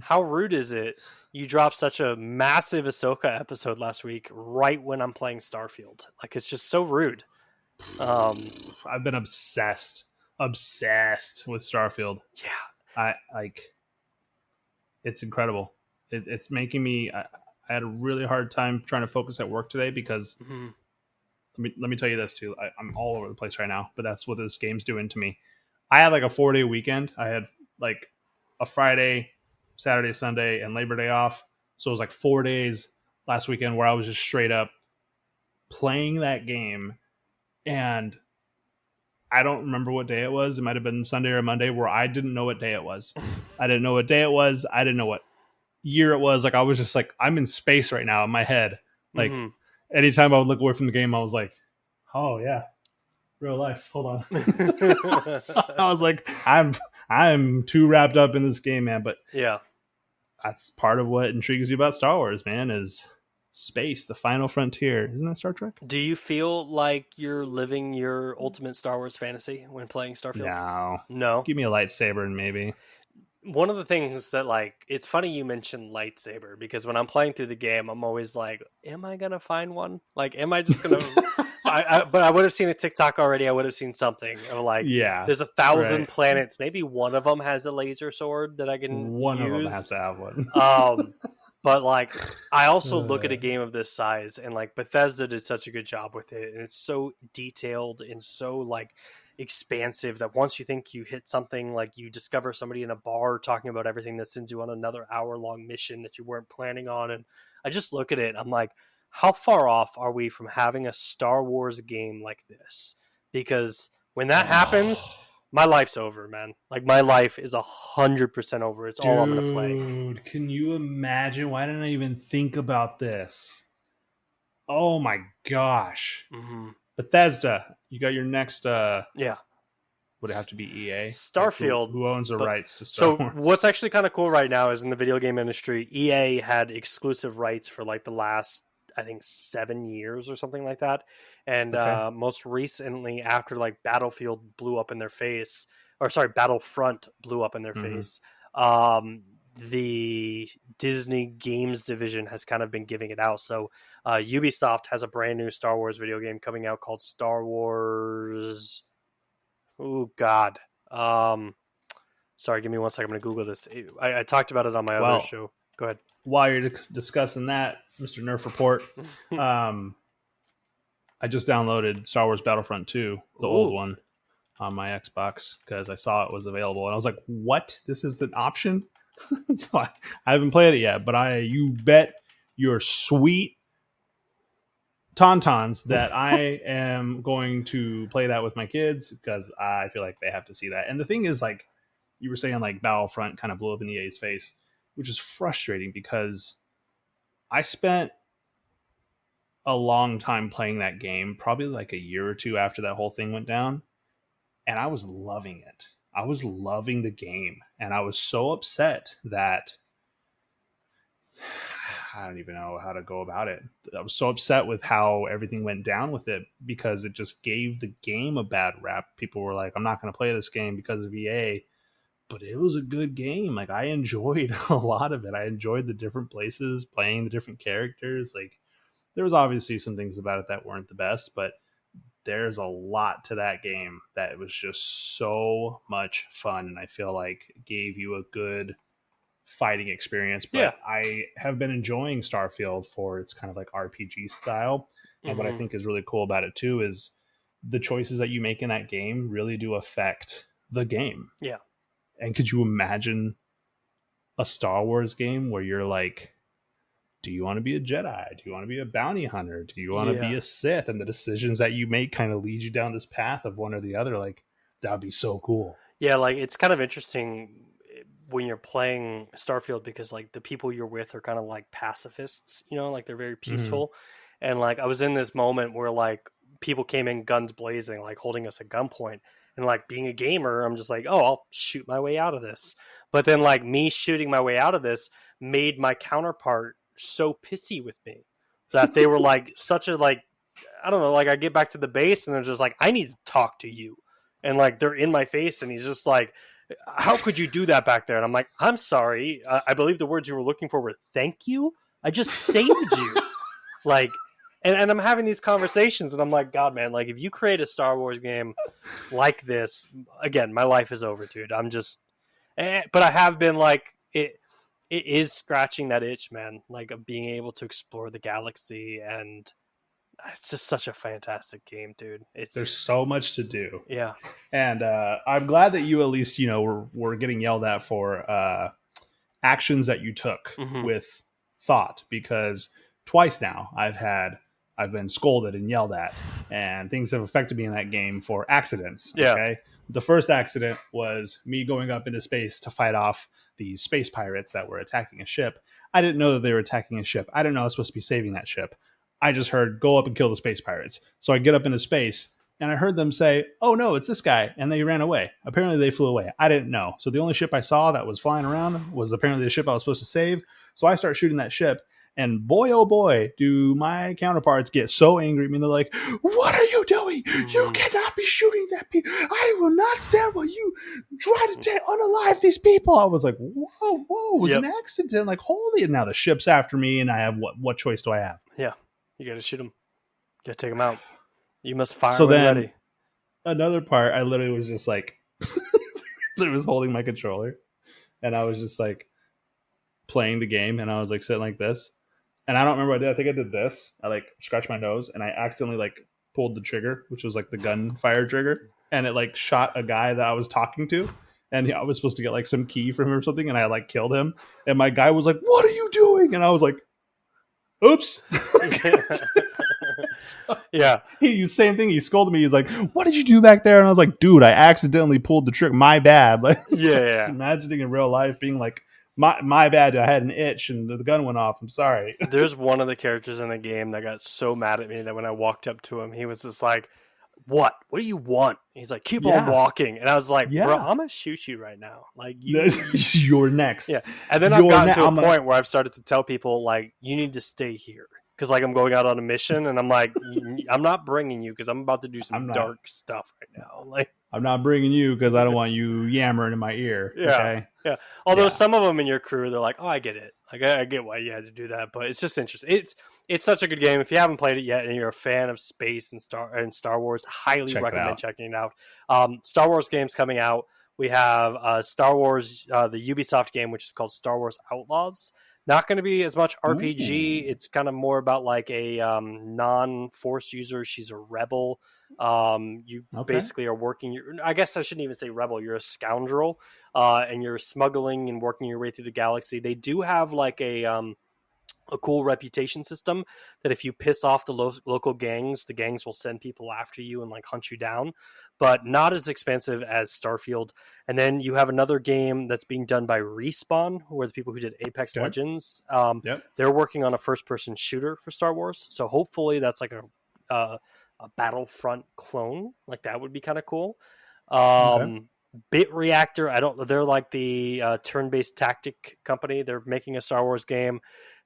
how rude is it? You dropped such a massive Ahsoka episode last week, right when I'm playing Starfield. Like, it's just so rude. I've been obsessed with Starfield. Yeah. I like it's incredible. It's making me. I had a really hard time trying to focus at work today because Mm-hmm. let me tell you this too. I'm all over the place right now, but that's what this game's doing to me. I had like a 4-day weekend. I had like a Friday, Saturday, Sunday, and Labor Day off. So it was like 4 days last weekend where I was just straight up playing that game. And I don't remember what day it was. It might have been Sunday or Monday where I didn't know what day it was. I didn't know what day it was. I didn't know what year it was. Like I was just like, I'm in space right now in my head. Like Mm-hmm. anytime I would look away from the game, I was like, oh yeah, real life. Hold on. I was like, I'm too wrapped up in this game, man. But Yeah. that's part of what intrigues me about Star Wars, man, is space, the final frontier. Isn't that Star Trek? Do you feel like you're living your ultimate Star Wars fantasy when playing Starfield? No. No. Give me a lightsaber and maybe. One of the things that, like, it's funny you mentioned lightsaber, because when I'm playing through the game, I'm always like, am I gonna find one? Like, am I just gonna but I would have seen a TikTok already. I would have seen something of like, Yeah. there's 1,000 right. planets, maybe one of them has a laser sword that I can One use. of them has to have one. But like, I also look at a game of this size, and like Bethesda did such a good job with it, and it's so detailed and so like expansive that once you think you hit something, like you discover somebody in a bar talking about everything that sends you on another hour-long mission that you weren't planning on. And I just look at it, I'm like, how far off are we from having a Star Wars game like this? Because when that happens, my life's over, man. Like, my life is 100% over. It's all I'm gonna play. Dude, can you imagine? Why didn't I even think about this? Oh my gosh. Mm-hmm. Bethesda, you got your next Yeah. would it have to be EA? Starfield. Like who owns the but, rights to Star so Wars? what's actually kind of cool right now is in the video game industry, EA had exclusive rights for like the last, I think, 7 years or something like that. And Okay. most recently, after like Battlefield blew up in their face, or sorry, Battlefront blew up in their face, the Disney Games division has kind of been giving it out. So Ubisoft has a brand new Star Wars video game coming out called Star Wars. Oh God. Sorry, give me 1 second. I'm going to Google this. I talked about it on my other show. Go ahead. While you're discussing that, Mr. Nerf Report, I just downloaded Star Wars Battlefront 2, the old one, on my Xbox because I saw it was available. And I was like, what? This is the option? So I haven't played it yet, but you bet your sweet tauntauns that I am going to play that with my kids because I feel like they have to see that. And the thing is, like you were saying, like Battlefront kind of blew up in EA's face, which is frustrating because I spent a long time playing that game, probably like a year or two after that whole thing went down, and I was loving it. I was loving the game, and I was so upset that I don't even know how to go about it. I was so upset with how everything went down with it because it just gave the game a bad rap. People were like, I'm not going to play this game because of EA, but it was a good game. Like, I enjoyed a lot of it. I enjoyed the different places, playing the different characters. Like, there was obviously some things about it that weren't the best, but there's a lot to that game that was just so much fun, and I feel like it gave you a good fighting experience. But I have been enjoying Starfield for its kind of like RPG style, and what I think is really cool about it too is the choices that you make in that game really do affect the game. Yeah. And could you imagine a Star Wars game where you're like, do you want to be a Jedi? Do you want to be a bounty hunter? Do you want to be a Sith? And the decisions that you make kind of lead you down this path of one or the other. Like, that would be so cool. Yeah, like, it's kind of interesting when you're playing Starfield because, like, the people you're with are kind of like pacifists, you know, like they're very peaceful. And like, I was in this moment where like people came in guns blazing, like holding us at gunpoint. And like, being a gamer, I'm just like, oh, I'll shoot my way out of this. But then like, me shooting my way out of this made my counterpart so pissy with me that they were like such a, like, I don't know, like I get back to the base and they're just like, I need to talk to you. And like, they're in my face and he's just like, How could you do that back there? And I'm like, I'm sorry. I believe the words you were looking for were thank you. I just saved you. Like, and I'm having these conversations, and I'm like, God, man, like if you create a Star Wars game like this, again, my life is over, dude. I'm just, but I have been like it. It is scratching that itch, man. Like of being able to explore the galaxy, and it's just such a fantastic game, dude. There's It's so much to do. yeah, And I'm glad that you at least, were getting yelled at for actions that you took mm-hmm. with thought, because twice now I've been scolded and yelled at, and things have affected me in that game for accidents. Yeah. Okay. The first accident was me going up into space to fight off these space pirates that were attacking a ship. I didn't know that they were attacking a ship. I didn't know I was supposed to be saving that ship. I just heard go up and kill the space pirates. So I get up into space and I heard them say, "Oh no, it's this guy," and they ran away. Apparently they flew away. I didn't know. So the only ship I saw that was flying around was apparently the ship I was supposed to save. So I start shooting that ship, and boy, oh boy, do my counterparts get so angry at me. They're like, "What are you doing? You cannot be shooting that people. I will not stand while you try to unalive these people." I was like, whoa, it was an accident. Like, holy, and now the ship's after me, and I have what choice do I have? Yeah. You got to shoot them. You got to take them out. You must fire so when then, ready. Another part, I literally was just like, I was holding my controller, and I was just like playing the game, and I was like sitting like this, and I don't remember what I did. I think I did this. I like scratched my nose, and I accidentally like pulled the trigger, which was like the gunfire trigger, and it like shot a guy that I was talking to, and I was supposed to get like some key from him or something, and I like killed him, and my guy was like, "What are you doing?" And I was like, "Oops." Yeah. Same thing. He scolded me. He's like, "What did you do back there?" And I was like, "Dude, I accidentally pulled the trigger. My bad." Like, Yeah. imagining in real life being like, my bad. I had an itch and the gun went off. I'm sorry. There's one of the characters in the game that got so mad at me that when I walked up to him, he was just like, What do you want? He's like, keep on walking. And I was like, bro, I'm going to shoot you right now. Like, you're next. Yeah. And then I've gotten to a point where I've started to tell people, like, you need to stay here. Because, like, I'm going out on a mission, and I'm like, I'm not bringing you because I'm about to do some dark stuff right now. Like, I'm not bringing you because I don't want you yammering in my ear. Yeah. Okay? Yeah. Although some of them in your crew, they're like, oh, I get it. Like, I get why you had to do that. But it's just interesting. It's such a good game. If you haven't played it yet and you're a fan of space and Star Wars, highly recommend checking it out. Star Wars games coming out. We have Star Wars, the Ubisoft game, which is called Star Wars Outlaws. Not going to be as much RPG. Ooh. It's kind of more about like a non-Force user. She's a rebel. You basically are working. I guess I shouldn't even say rebel. You're a scoundrel, and you're smuggling and working your way through the galaxy. They do have like a cool reputation system that if you piss off the local gangs, the gangs will send people after you and like hunt you down, but not as expensive as Starfield. And then you have another game that's being done by Respawn, who are the people who did Apex Legends. They're working on a first-person shooter for Star Wars, so hopefully that's like a Battlefront clone. Like that would be kind of cool. Bit Reactor, they're like the turn-based tactic company. They're making a Star Wars game.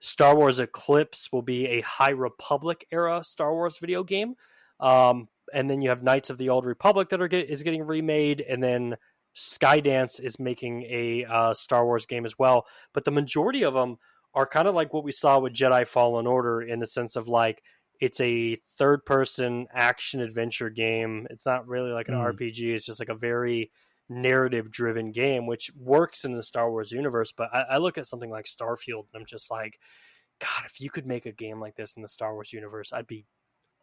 Star Wars Eclipse will be a High Republic era Star Wars video game. And then you have Knights of the Old Republic that is getting remade. And then Skydance is making a Star Wars game as well. But the majority of them are kind of like what we saw with Jedi Fallen Order in the sense of like, it's a third-person action-adventure game. It's not really like an RPG. It's just like a very narrative-driven game, which works in the Star Wars universe. But I look at something like Starfield, and I'm just like, God, if you could make a game like this in the Star Wars universe, I'd be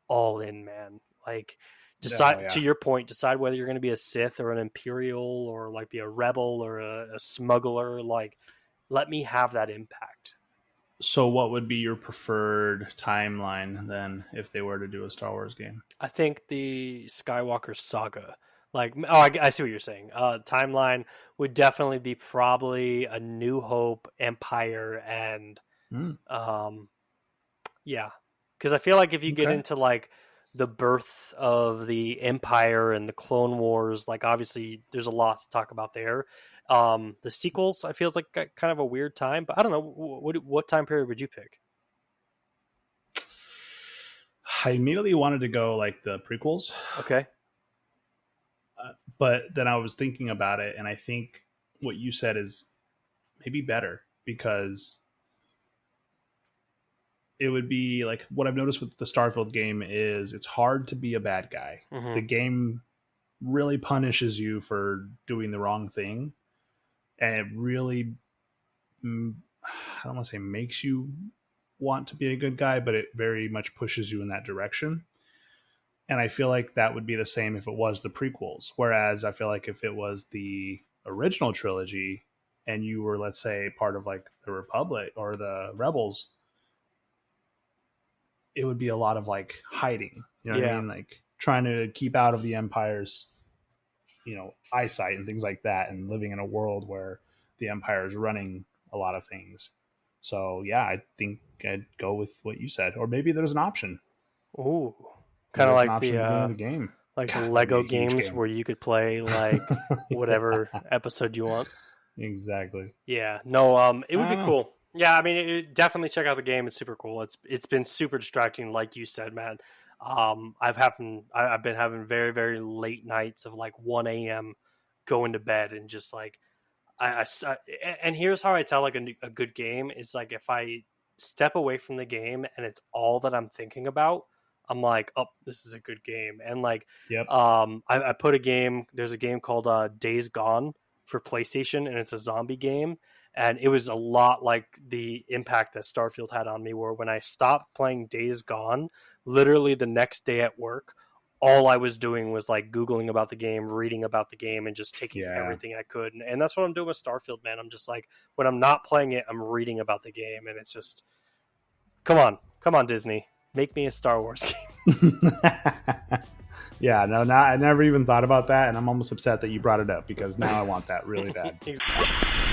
all in, man. Like, to your point, decide whether you're going to be a Sith or an Imperial or like be a rebel or a smuggler. Like, let me have that impact. So what would be your preferred timeline then if they were to do a Star Wars game? I think the Skywalker saga. Like, I see what you're saying. Timeline would definitely be probably a New Hope, Empire, and yeah. Because I feel like if you get into like the birth of the Empire and the Clone Wars, like obviously there's a lot to talk about there. The sequels, I feel like kind of a weird time, but I don't know. What time period would you pick? I immediately wanted to go like the prequels. Okay. But then I was thinking about it, and I think what you said is maybe better, because it would be like what I've noticed with the Starfield game is it's hard to be a bad guy. Mm-hmm. The game really punishes you for doing the wrong thing, and it really, I don't want to say makes you want to be a good guy, but it very much pushes you in that direction. And I feel like that would be the same if it was the prequels. Whereas I feel like if it was the original trilogy and you were, let's say, part of like the Republic or the Rebels, it would be a lot of like hiding. You know what I Yeah. mean? Like trying to keep out of the Empire's, eyesight and things like that, and living in a world where the Empire is running a lot of things. So yeah, I think I'd go with what you said. Or maybe there's an option. Ooh, Maybe kind of there's an like option at the beginning of the the game. like the God, that'd be Lego a huge games game. where you could play like whatever Yeah, episode you want. exactly. Yeah, no, it would I be don't know. cool. Yeah, I mean, definitely check out the game. It's super cool. It's been super distracting, like you said, man. I've been having very very late nights of like 1 a.m. going to bed and just like and here's how I tell like a good game is like if I step away from the game and it's all that I'm thinking about, I'm like, oh, this is a good game. And like, Yep. I put a game. There's a game called Days Gone for PlayStation, and it's a zombie game. And it was a lot like the impact that Starfield had on me, where when I stopped playing Days Gone, literally the next day at work, all I was doing was like Googling about the game, reading about the game, and just taking Yeah. everything I could. And that's what I'm doing with Starfield, man. I'm just like, when I'm not playing it, I'm reading about the game. And it's just, come on, Disney. Make me a Star Wars game. Yeah, no, I never even thought about that, and I'm almost upset that you brought it up because now I want that really bad. Exactly.